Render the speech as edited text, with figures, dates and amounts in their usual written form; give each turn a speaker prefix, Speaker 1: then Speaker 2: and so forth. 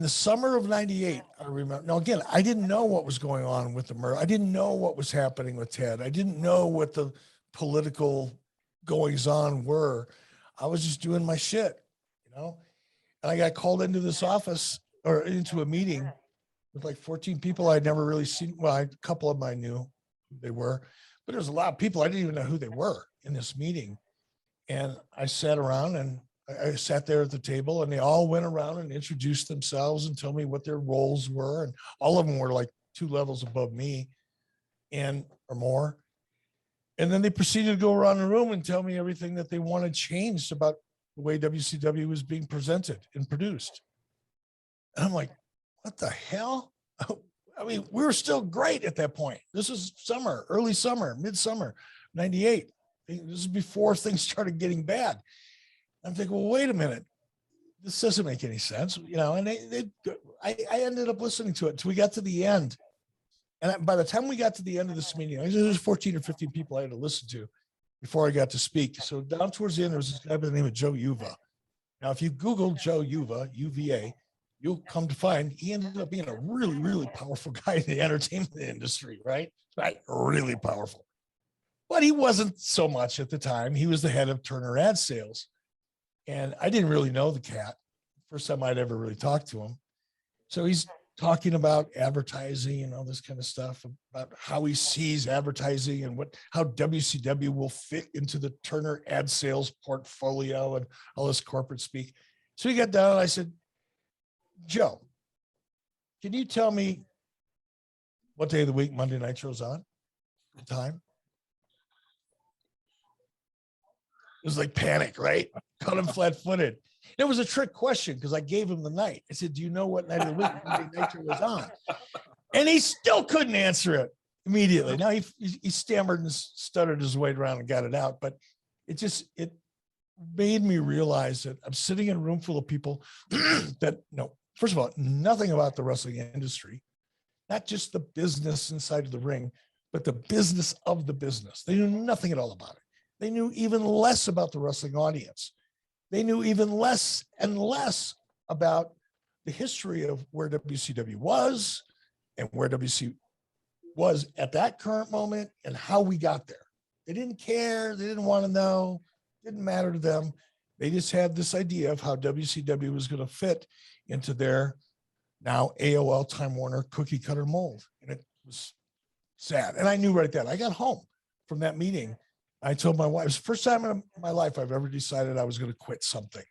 Speaker 1: The summer of 98, I remember. Now, again, I didn't know what was going on with the murder. I didn't know what was happening with Ted. I didn't know what the political goings on were. I was just doing my shit, you know? And I got called into this office or into a meeting with like 14 people I'd never really seen. Well, a couple of them I knew who they were, but there's a lot of people I didn't even know who they were in this meeting. And I sat around and I sat there at the table and they all went around and introduced themselves and told me what their roles were. And all of them were like 2 levels above me and or more. And then they proceeded to go around the room and tell me everything that they wanted changed about the way WCW was being presented and produced. And I'm like, what the hell? I mean, we were still great at that point. This is summer, early summer, midsummer, 98. This is before things started getting bad. I'm thinking, well, wait a minute. This doesn't make any sense, you know, and I ended up listening to it until we got to the end. And by the time we got to the end of this meeting, there was 14 or 15 people I had to listen to before I got to speak. So down towards the end, there was this guy by the name of Joe Uva. Now, if you Google Joe Uva, UVA, you'll come to find he ended up being a really, really powerful guy in the entertainment industry, right? Right, really powerful. But he wasn't so much at the time. He was the head of Turner Ad Sales. And I didn't really know the cat. First time I'd ever really talked to him. So he's talking about advertising and all this kind of stuff, about how he sees advertising and how WCW will fit into the Turner Ad Sales portfolio and all this corporate speak. So he got down and I said, Joe, can you tell me what day of the week Monday Nitro's on? The time? It was like panic, right? Caught him flat-footed. It was a trick question because I gave him the night. I said, do you know what night of the week Monday Nitro was on? And he still couldn't answer it immediately. Now he stammered and stuttered his way around and got it out. But it made me realize that I'm sitting in a room full of people that know, first of all, nothing about the wrestling industry, not just the business inside of the ring, but the business of the business. They knew nothing at all about it. They knew even less about the wrestling audience. They knew even less and less about the history of where WCW was and where WC was at that current moment and how we got there. They didn't care. They didn't want to know. It didn't matter to them. They just had this idea of how WCW was going to fit into their now AOL Time Warner cookie cutter mold. And it was sad. And I knew right then. I got home from that meeting. I told my wife, it's the first time in my life I've ever decided I was going to quit something.